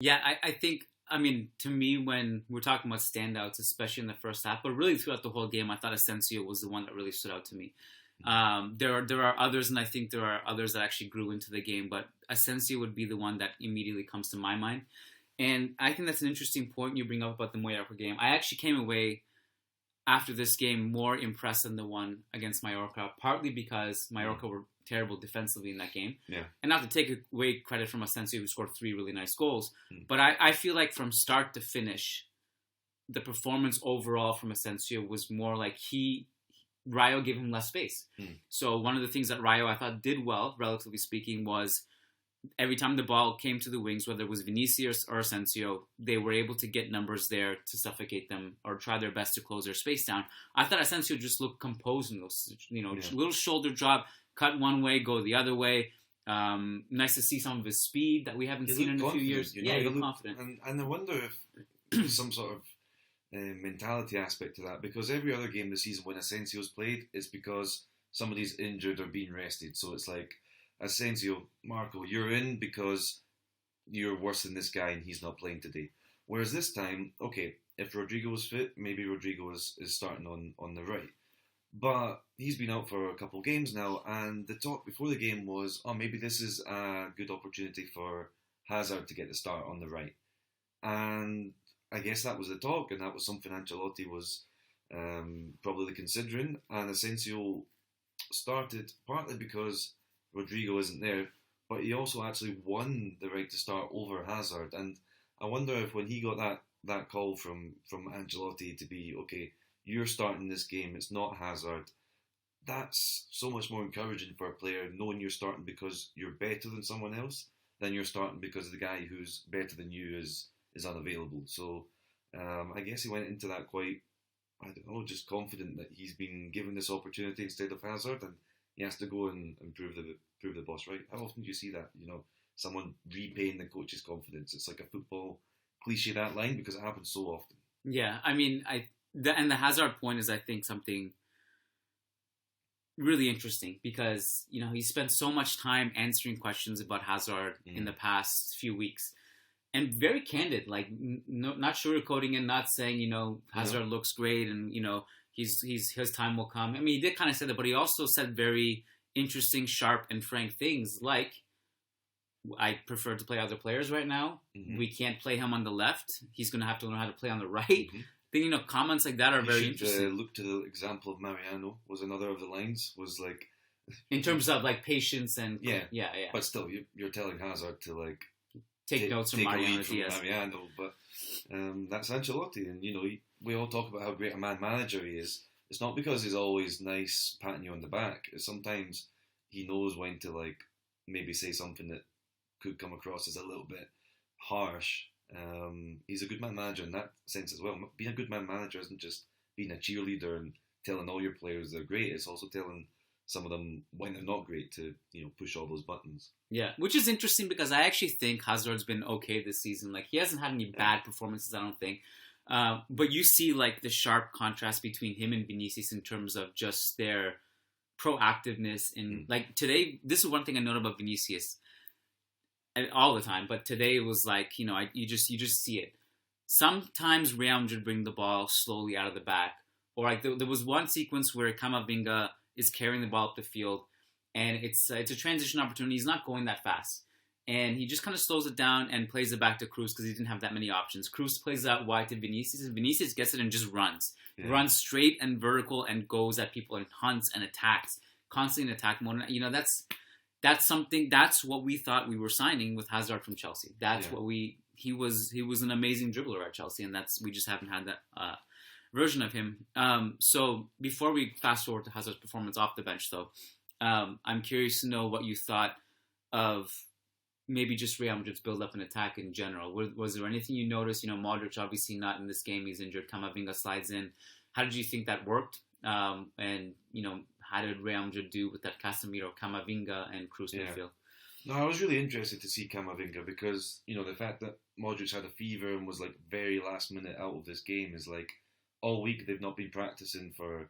Yeah, I think, I mean, to me, when we're talking about standouts, especially in the first half, but really throughout the whole game, I thought Asensio was the one that really stood out to me. There are others, and I think there are others that actually grew into the game, but Asensio would be the one that immediately comes to my mind. And I think that's an interesting point you bring up about the Mallorca game. I actually came away after this game more impressed than the one against Mallorca, partly because Mallorca were terrible defensively in that game. Yeah. And not to take away credit from Asensio, who scored three really nice goals, Mm. but I feel like from start to finish, the performance overall from Asensio was more like Rayo gave him less space. So one of the things that Rayo I thought did well, relatively speaking, was every time the ball came to the wings, whether it was Vinicius or Asensio, they were able to get numbers there to suffocate them or try their best to close their space down. I thought Asensio just looked composed in those, little shoulder drop, cut one way, go the other way. Nice to see some of his speed that we haven't seen in a few years. You know, he looked confident. And I wonder if there's some sort of mentality aspect to that, because every other game this season when Asensio's played, it's because somebody's injured or being rested. So it's like, Asensio, Marco, you're in because you're worse than this guy and he's not playing today. Whereas this time, okay, if Rodrigo was fit, maybe Rodrigo is starting on the right. But he's been out for a couple of games now, and the talk before the game was, oh, maybe this is a good opportunity for Hazard to get the start on the right. And I guess that was the talk, and that was something Ancelotti was probably considering. And Asensio started partly because Rodrigo isn't there, but he also actually won the right to start over Hazard. And I wonder if when he got that call from Ancelotti to be, okay, you're starting this game, it's not Hazard, that's so much more encouraging for a player, knowing you're starting because you're better than someone else than you're starting because the guy who's better than you is unavailable. So I guess he went into that quite, I don't know, just confident that he's been given this opportunity instead of Hazard, and he has to go and prove the boss right. How often do you see that? Someone repaying the coach's confidence. It's like a football cliche, that line, because it happens so often. Yeah, I mean, and the Hazard point is, I think, something really interesting because he spent so much time answering questions about Hazard in the past few weeks, and very candid, like not sugarcoating and not saying Hazard looks great and he's his time will come. I mean, he did kind of say that, but he also said very interesting, sharp, and frank things like, I prefer to play other players right now. We can't play him on the left. He's going to have to learn how to play on the right. I think, comments like that are very interesting. Look to the example of Mariano was another of the lines, was like... in terms of, like, patience and... Yeah. Yeah. But still, you're telling Hazard to, like... Take notes from Mariano Diaz. Mariano, but that's Ancelotti, and, we all talk about how great a man-manager he is. It's not because he's always nice, patting you on the back. It's sometimes he knows when to, like, maybe say something that could come across as a little bit harsh. He's a good man manager in that sense as well. Being a good man manager isn't just being a cheerleader and telling all your players they're great. It's also telling some of them when they're not great to push all those buttons. Yeah, which is interesting because I actually think Hazard's been okay this season. Like, he hasn't had any bad performances, I don't think. But you see, like, the sharp contrast between him and Vinicius in terms of just their proactiveness. And like today, this is one thing I noted about Vinicius. All the time, but today it was like, you just see it. Sometimes Real Madrid bring the ball slowly out of the back, or like there was one sequence where Camavinga is carrying the ball up the field, and it's a transition opportunity. He's not going that fast, and he just kind of slows it down and plays it back to Cruz because he didn't have that many options. Cruz plays out wide to Vinicius, and Vinicius gets it and just runs, runs straight and vertical and goes at people and hunts and attacks, constantly in attack mode. That's something. That's what we thought we were signing with Hazard from Chelsea. That's what he was an amazing dribbler at Chelsea, and we just haven't had that version of him. So before we fast forward to Hazard's performance off the bench, though, I'm curious to know what you thought of maybe just Real Madrid's build up and attack in general. Was there anything you noticed? Modric obviously not in this game; he's injured. Camavinga slides in. How did you think that worked? And how did Real Madrid do with that Casemiro, Camavinga, and Cruz midfield? No, I was really interested to see Camavinga because, the fact that Modric had a fever and was like very last minute out of this game is like all week they've not been practicing for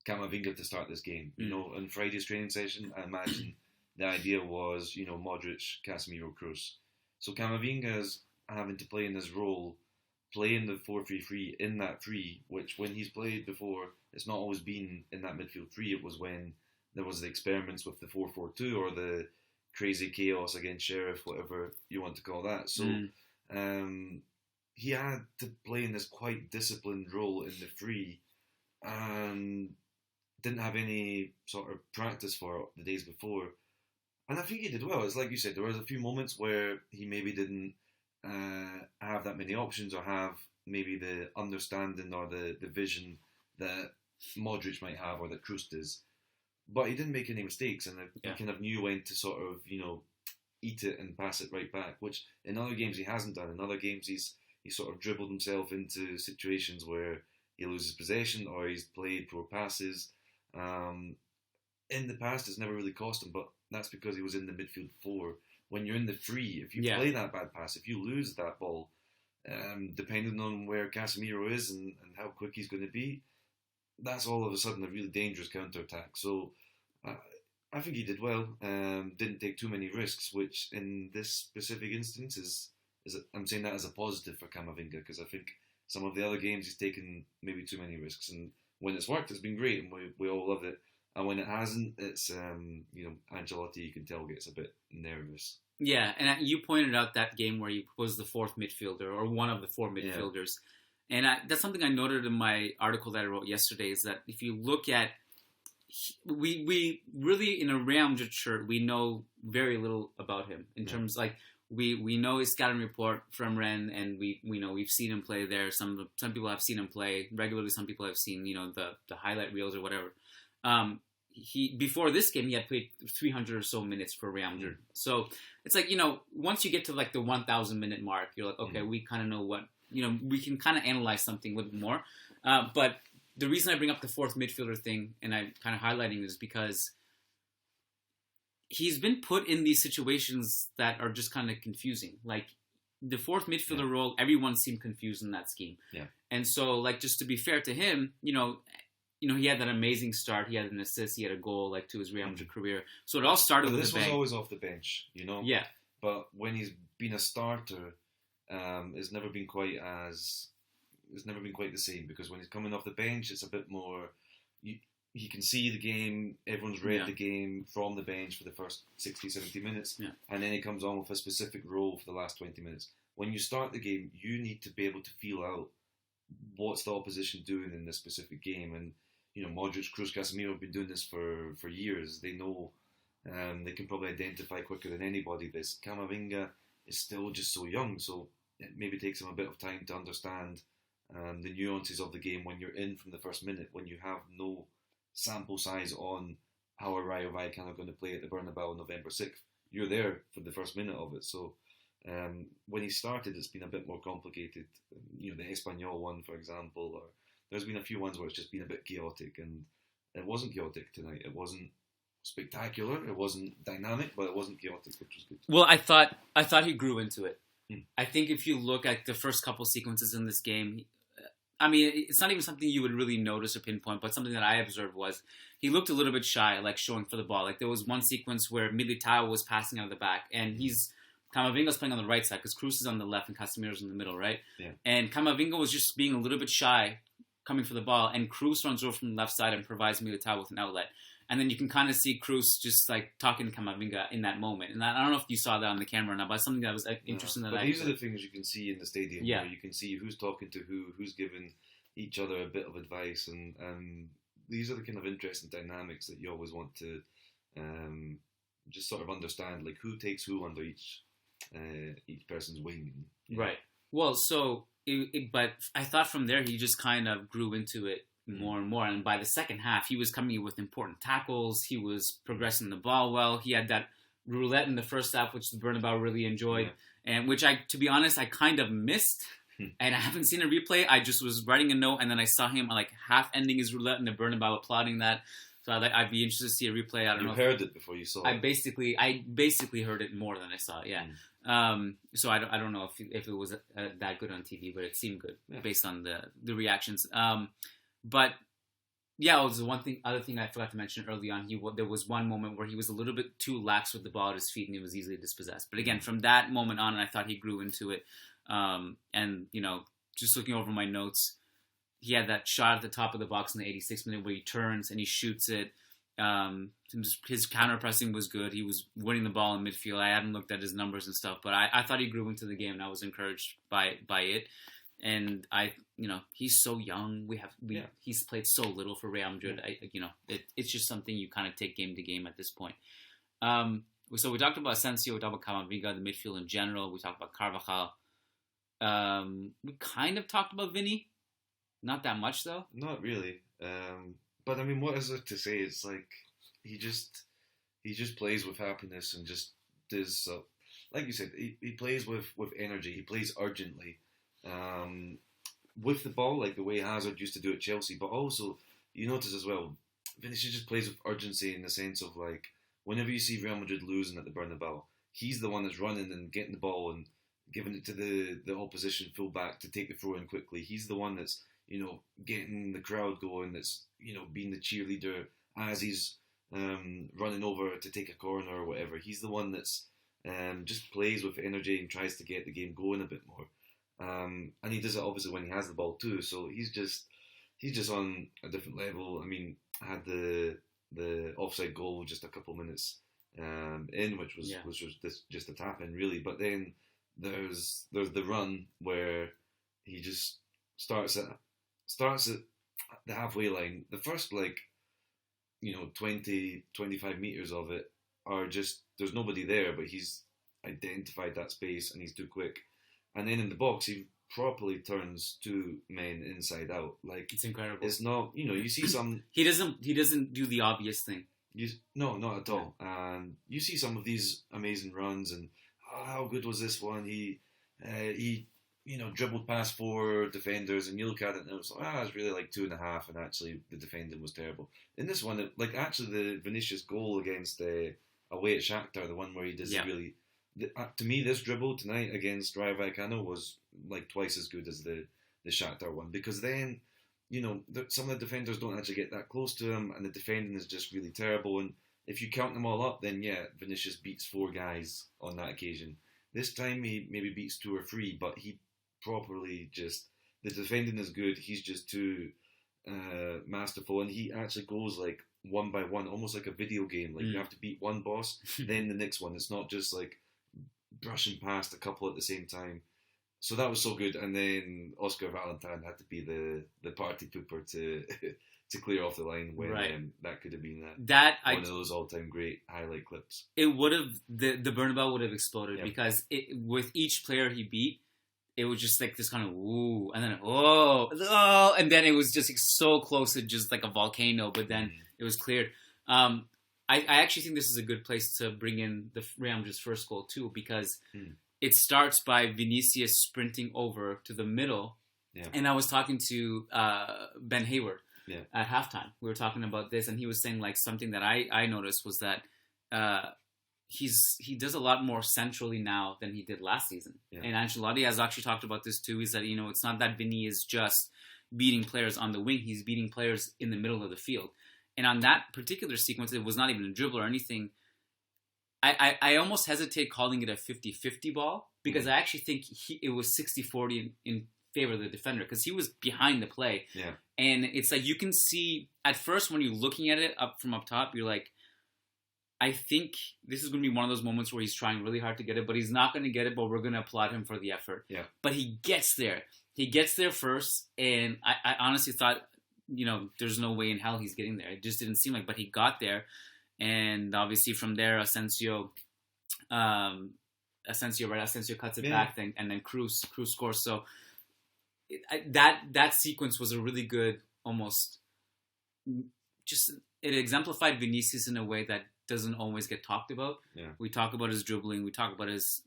Camavinga to start this game. On Friday's training session, I imagine the idea was, Modric, Casemiro, Cruz. So Camavinga's having to play in this role, playing the 4-3-3 in that three, which when he's played before, it's not always been in that midfield three. It was when there was the experiments with the 4-4-2 or the crazy chaos against Sheriff, whatever you want to call that. So he had to play in this quite disciplined role in the three and didn't have any sort of practice for it the days before. And I think he did well. It's like you said, there was a few moments where he maybe didn't have that many options or have maybe the understanding or the vision that Modric might have or that Kroos does. But he didn't make any mistakes, and he kind of knew when to sort of, eat it and pass it right back, which in other games he hasn't done. In other games he's sort of dribbled himself into situations where he loses possession or he's played poor passes. In the past, it's never really cost him, but that's because he was in the midfield four. When you're in the three, if you play that bad pass, if you lose that ball, depending on where Casemiro is and how quick he's going to be, that's all of a sudden a really dangerous counter-attack. So I think he did well. Didn't take too many risks, which in this specific instance is I'm saying that as a positive for Camavinga, because I think some of the other games he's taken maybe too many risks, and when it's worked, it's been great, and we all love it. And when it hasn't, it's Ancelotti, you can tell, gets a bit nervous. Yeah, and you pointed out that game where he was the fourth midfielder or one of the four midfielders. Yeah. And that's something I noted in my article that I wrote yesterday, is that if you look at, we really, in a Real Madrid shirt, we know very little about him in terms, like, we know his scouting report from Rennes, and we know we've seen him play there. Some people have seen him play regularly. Some people have seen, the highlight reels or whatever. Before this game, he had played 300 or so minutes for Real Madrid. So it's like, once you get to like the 1,000 minute mark, you're like, okay, we kind of know what, we can kind of analyze something a little bit more. But the reason I bring up the fourth midfielder thing, and I'm kind of highlighting this, because he's been put in these situations that are just kind of confusing. Like the fourth midfielder role, everyone seemed confused in that scheme. Yeah. And so, like, just to be fair to him, he had that amazing start. He had an assist. He had a goal, like, to his Real Madrid career. So it all started with this a bang. was always off the bench, Yeah. But when he's been a starter, it's never been quite the same, because when he's coming off the bench, it's a bit more. He can see the game. Everyone's read the game from the bench for the first 60, 70 minutes, and then he comes on with a specific role for the last 20 minutes. When you start the game, you need to be able to feel out what's the opposition doing in this specific game, and Modric, Kroos, Casemiro have been doing this for years. They know, they can probably identify quicker than anybody this. Camavinga is still just so young, so it maybe takes him a bit of time to understand the nuances of the game when you're in from the first minute, when you have no sample size on how a Rayo Vallecano are going to play at the Bernabeu on November 6th. You're there for the first minute of it, so when he started, it's been a bit more complicated. The Espanyol one, for example, or there's been a few ones where it's just been a bit chaotic, and it wasn't chaotic tonight. It wasn't spectacular, it wasn't dynamic, but it wasn't chaotic, which was good. Well, I thought he grew into it. I think if you look at the first couple sequences in this game, I mean, it's not even something you would really notice or pinpoint, but something that I observed was he looked a little bit shy, like showing for the ball. Like there was one sequence where Militao was passing out of the back, and Camavinga's playing on the right side because Kroos is on the left and Casemiro's in the middle, right? Yeah. And Camavinga was just being a little bit shy coming for the ball, and Kroos runs over from the left side and provides Militao with an outlet. And then you can kind of see Kroos just like talking to Camavinga in that moment. And I don't know if you saw that on the camera or not, but it's something that was interesting. But these are the things you can see in the stadium. Yeah. Where you can see who's talking to who's giving each other a bit of advice. And these are the kind of interesting dynamics that you always want to just sort of understand, like who takes who under each person's wing. Right. Well, so, but I thought from there he just kind of grew into it more and more, and by the second half he was coming in with important tackles. He was progressing the ball well. He had that roulette in the first half, which the Bernabeu really enjoyed, and which to be honest, I kind of missed. And I haven't seen a replay. I just was writing a note, and then I saw him like half ending his roulette in the Bernabeu, applauding that. So I'd be interested to see a replay. I don't know. You heard it before you saw it. I basically heard it more than I saw it. Yeah. So I don't know if it was that good on TV, but it seemed good based on the reactions. But yeah, it was other thing I forgot to mention early on. There was one moment where he was a little bit too lax with the ball at his feet, and he was easily dispossessed. But again, from that moment on, I thought he grew into it. And just looking over my notes, he had that shot at the top of the box in the 86th minute where he turns and he shoots it. His counter pressing was good. He was winning the ball in midfield. I hadn't looked at his numbers and stuff, but I thought he grew into the game, and I was encouraged by it. And he's so young. He's played so little for Real Madrid. It's just something you kind of take game to game at this point. So we talked about Asensio, we talked about Camavinga, the midfield in general. We talked about Carvajal. We kind of talked about Vinny. Not that much, though. Not really. But I mean, what is there to say? It's like he just plays with happiness and just does. Like you said, he plays with energy. He plays urgently. With the ball, like the way Hazard used to do at Chelsea. But also, you notice as well, Vinicius just plays with urgency in the sense of like, whenever you see Real Madrid losing at the Bernabeu, he's the one that's running and getting the ball and giving it to the opposition fullback to take the throw in quickly. He's the one that's, getting the crowd going, that's, being the cheerleader as he's running over to take a corner or whatever. He's the one that's just plays with energy and tries to get the game going a bit more. And he does it obviously when he has the ball too. So he's just on a different level. I mean, I had the offside goal just a couple minutes in, which was just a tap in really. But then there's the run where he just starts at the halfway line. The first 20, 25 meters of it are just, there's nobody there, but he's identified that space and he's too quick. And then in the box, he properly turns two men inside out. Like, it's incredible. It's not, you see some. He doesn't do the obvious thing. No, not at all. And you see some of these amazing runs, and how good was this one? He dribbled past 4 defenders, and you look at it and it was it's really like 2.5, and actually the defending was terrible. In this one, the Vinicius goal against away at Shakhtar, the one where he does really. To me, this dribble tonight against Rayo Vallecano was like twice as good as the Shakhtar one, because then, some of the defenders don't actually get that close to him, and the defending is just really terrible. And if you count them all up, then Vinicius beats 4 guys on that occasion. This time he maybe beats 2 or 3, but he properly the defending is good. He's just too masterful, and he actually goes like one by one, almost like a video game. Like you have to beat one boss, then the next one. It's not just like brushing past a couple at the same time. So that was so good. And then Oscar Valentine had to be the party pooper to clear off the line when that could have been one of those all-time great highlight clips. It would have, the Bernabeu would have exploded because with each player he beat, it was just like this kind of ooh, and then oh, and then it was just like so close to just like a volcano, but then it was cleared. I actually think this is a good place to bring in the Real Madrid's first goal too, because it starts by Vinicius sprinting over to the middle. Yeah. And I was talking to Ben Hayward at halftime. We were talking about this, and he was saying like something that I noticed was that he does a lot more centrally now than he did last season. Yeah. And Ancelotti has actually talked about this too. He said, it's not that Vinny is just beating players on the wing. He's beating players in the middle of the field. And on that particular sequence, it was not even a dribble or anything. I almost hesitate calling it a 50-50 ball, because I actually think it was 60-40 in favor of the defender, because he was behind the play. Yeah. And it's like you can see, at first when you're looking at it from up top, you're like, I think this is going to be one of those moments where he's trying really hard to get it, but he's not going to get it, but we're going to applaud him for the effort. Yeah. But he gets there. He gets there first, and I honestly thought, there's no way in hell he's getting there. It just didn't seem like, but he got there. And obviously from there, Asensio cuts it back, and then Cruz scores. So that sequence was a really good, almost just, it exemplified Vinicius in a way that doesn't always get talked about. Yeah. We talk about his dribbling, we talk about his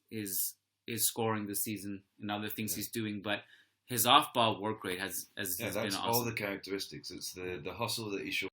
scoring this season and other things he's doing, but his off-ball work rate has been awesome. All the characteristics. It's the hustle that he shows.